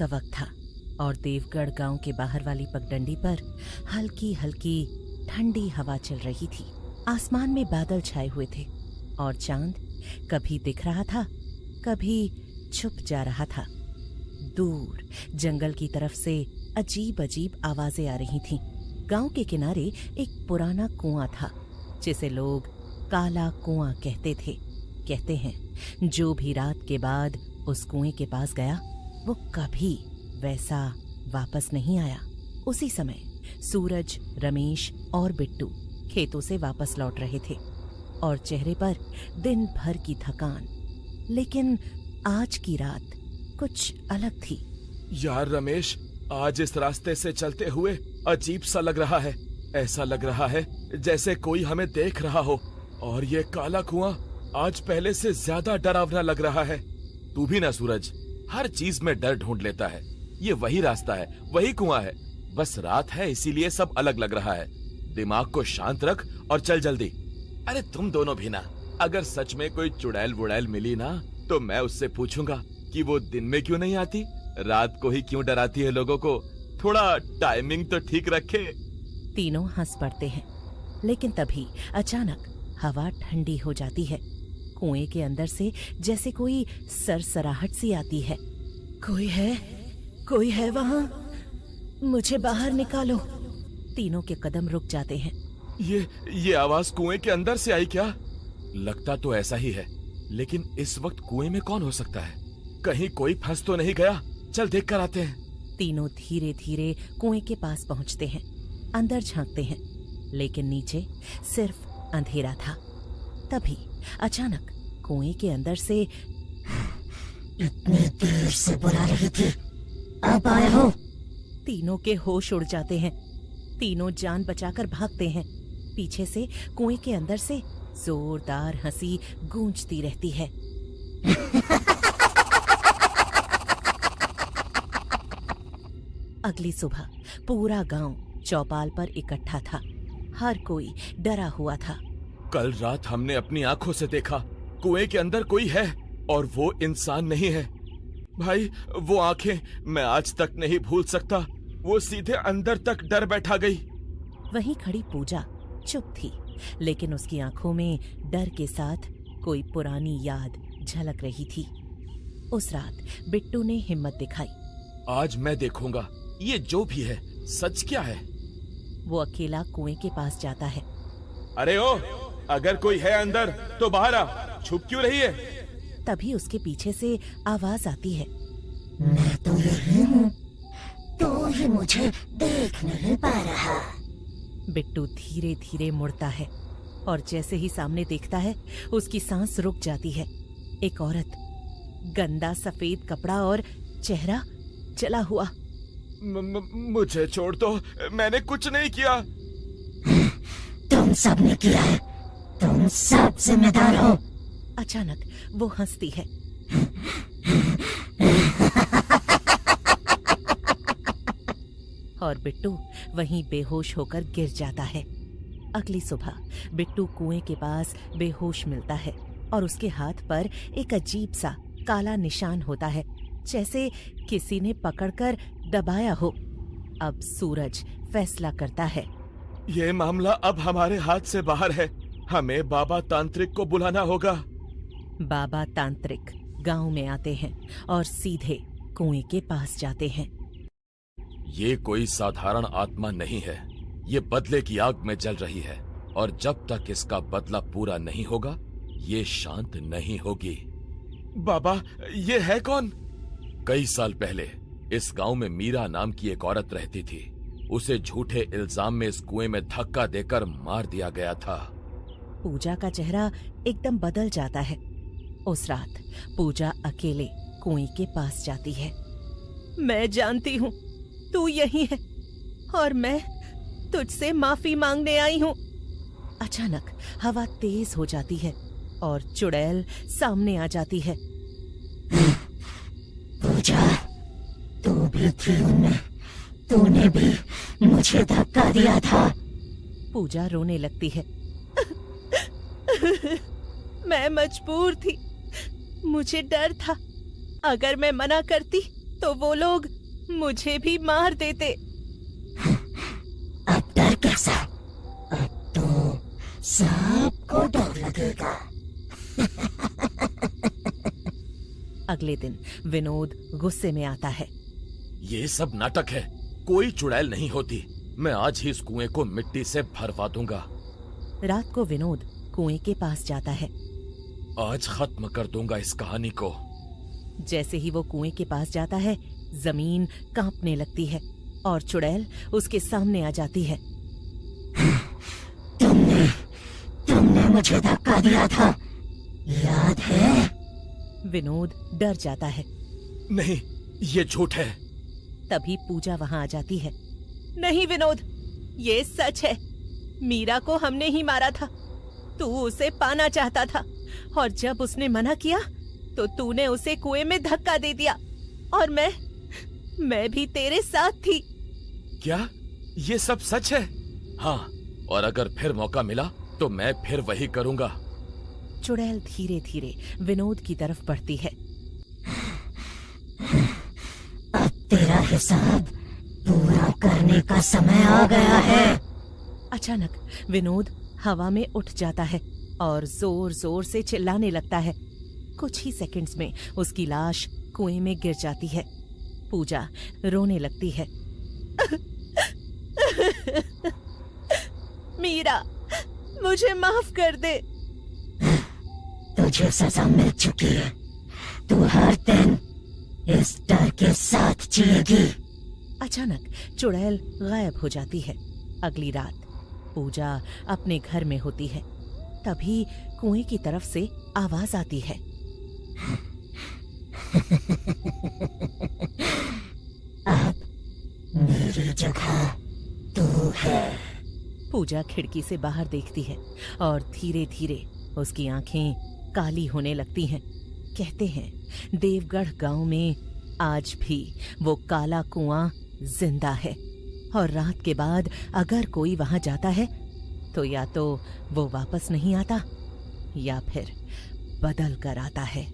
का वक्त था और देवगढ़ गांव के बाहर वाली पगडंडी पर हल्की हल्की ठंडी हवा चल रही थी। आसमान में बादल छाए हुए थे और चांद कभी दिख रहा था, कभी छुप जा रहा था। दूर जंगल की तरफ से अजीब अजीब आवाजें आ रही थीं। गांव के किनारे एक पुराना कुआं था जिसे लोग काला कुआं कहते थे। कहते हैं जो भी रात के बाद उस कुएं के पास गया वो कभी वैसा वापस नहीं आया। उसी समय सूरज, रमेश और बिट्टू खेतों से वापस लौट रहे थे और चेहरे पर दिन भर की थकान। लेकिन आज की रात कुछ अलग थी। यार रमेश, आज इस रास्ते से चलते हुए अजीब सा लग रहा है। ऐसा लग रहा है जैसे कोई हमें देख रहा हो। और ये काला कुआं आज पहले से ज्यादा डरावना लग रहा है। तू भी ना सूरज, हर चीज में डर ढूंढ लेता है। ये वही रास्ता है, वही कुआं है, बस रात है इसीलिए सब अलग लग रहा है। दिमाग को शांत रख और चल जल्दी। अरे तुम दोनों भी ना, अगर सच में कोई चुड़ैल वुड़ैल मिली ना तो मैं उससे पूछूंगा कि वो दिन में क्यों नहीं आती, रात को ही क्यों डराती है लोगों को। थोड़ा टाइमिंग तो ठीक रखे। तीनों हंस पड़ते हैं, लेकिन तभी अचानक हवा ठंडी हो जाती है। कुएं के अंदर से जैसे कोई सरसराहट सी आती है। कोई है वहां, मुझे बाहर निकालो। तीनों के कदम रुक जाते हैं। ये आवाज कुएं के अंदर से आई क्या? लगता तो ऐसा ही है, लेकिन इस वक्त कुएं में कौन हो सकता है? कहीं कोई फंस तो नहीं गया? चल देख कर आते हैं। तीनों धीरे धीरे कुएं के पास पहुंचते हैं, अंदर झांकते हैं, लेकिन नीचे सिर्फ अंधेरा था। तभी अचानक कुएं के अंदर से इतनी देर से बुला रही थी, अब आए हो? तीनों के होश उड़ जाते हैं। तीनों जान बचाकर भागते हैं। पीछे से कुएं के अंदर से जोरदार हंसी गूंजती रहती है। अगली सुबह पूरा गांव चौपाल पर इकट्ठा था। हर कोई डरा हुआ था। कल रात हमने अपनी आंखों से देखा, कुएं के अंदर कोई है और वो इंसान नहीं है। भाई वो आंखें मैं आज तक नहीं भूल सकता। वो सीधे अंदर तक डर बैठा गई। वहीं खड़ी पूजा चुप थी, लेकिन उसकी आंखों में डर के साथ कोई पुरानी याद झलक रही थी। उस रात बिट्टू ने हिम्मत दिखाई। आज मैं देखूंगा ये जो भी है सच क्या है। वो अकेला कुएं के पास जाता है। अरे ओ, अगर कोई है अंदर तो बाहर आ, छुप क्यों रही है? तभी उसके पीछे से आवाज आती है। मैं तो यही हूँ, तो ही मुझे देख नहीं पा रहा। बिट्टू धीरे धीरे मुड़ता है और जैसे ही सामने देखता है उसकी सांस रुक जाती है। एक औरत, गंदा सफेद कपड़ा और चेहरा जला हुआ। मुझे छोड़ दो, मैंने कुछ नहीं किया। तुम सब ने किया है, तुम सब जिम्मेदार हो। अचानक वो हंसती है। और बिट्टू वहीं बेहोश होकर गिर जाता है। अगली सुबह बिट्टू कुएं के पास बेहोश मिलता है और उसके हाथ पर एक अजीब सा काला निशान होता है, जैसे किसी ने पकड़कर दबाया हो। अब सूरज फैसला करता है। ये मामला अब हमारे हाथ से बाहर है, हमें बाबा तांत्रिक को बुलाना होगा। बाबा तांत्रिक गांव में आते हैं और सीधे कुएं के पास जाते हैं। ये कोई साधारण आत्मा नहीं है, ये बदले की आग में जल रही है और जब तक इसका बदला पूरा नहीं होगा ये शांत नहीं होगी। बाबा ये है कौन? कई साल पहले इस गांव में मीरा नाम की एक औरत रहती थी। उसे झूठे इल्जाम में इस कुएं में धक्का देकर मार दिया गया था। पूजा का चेहरा एकदम बदल जाता है। उस रात पूजा अकेले कुएं के पास जाती है। मैं जानती हूँ तू यही है और मैं तुझसे माफी मांगने आई हूँ। अचानक हवा तेज हो जाती है और चुड़ैल सामने आ जाती है। पूजा, तू भी थी उनमें, तूने भी मुझे धक्का दिया था। पूजा रोने लगती है। मैं मजबूर थी, मुझे डर था, अगर मैं मना करती तो वो लोग मुझे भी मार देते। अब डर कैसा? अब तो सबको डर लगेगा। अगले दिन विनोद गुस्से में आता है। ये सब नाटक है, कोई चुड़ैल नहीं होती। मैं आज ही इस कुएं को मिट्टी से भरवा दूंगा। रात को विनोद कुएं के पास जाता है। आज खत्म कर दूंगा इस कहानी को। जैसे ही वो कुएं के पास जाता है, जमीन कांपने लगती है और चुड़ैल उसके सामने आ जाती है। तुमने मुझे धक्का दिया था, याद है? विनोद डर जाता है। नहीं, ये झूठ है। तभी पूजा वहां आ जाती है। नहीं विनोद, ये सच है। मीरा को हमने ही मारा था। तू उसे पाना चाहता था और जब उसने मना किया तो तूने उसे कुएं में धक्का दे दिया और मैं भी तेरे साथ थी। क्या ये सब सच है? हाँ, और अगर फिर मौका मिला तो मैं फिर वही करूंगा। चुड़ैल धीरे धीरे विनोद की तरफ बढ़ती है। अब तेरा हिसाब पूरा करने का समय आ गया है। अचानक विनोद हवा में उठ जाता है और जोर जोर से चिल्लाने लगता है। कुछ ही सेकंड्स में उसकी लाश कुएं में गिर जाती है। पूजा रोने लगती है। मीरा, मुझे माफ कर दे। तुझे सजा मिल चुकी है। तू हर दिन इस डर के साथ जिएगी। अचानक चुड़ैल गायब हो जाती है। अगली रात पूजा अपने घर में होती है। तभी कुएं की तरफ से आवाज आती है। अब मेरी जगह तू है। पूजा खिड़की से बाहर देखती है और धीरे धीरे उसकी आंखें काली होने लगती हैं। कहते हैं देवगढ़ गांव में आज भी वो काला कुआं जिंदा है और रात के बाद अगर कोई वहां जाता है तो या तो वो वापस नहीं आता या फिर बदल कर आता है।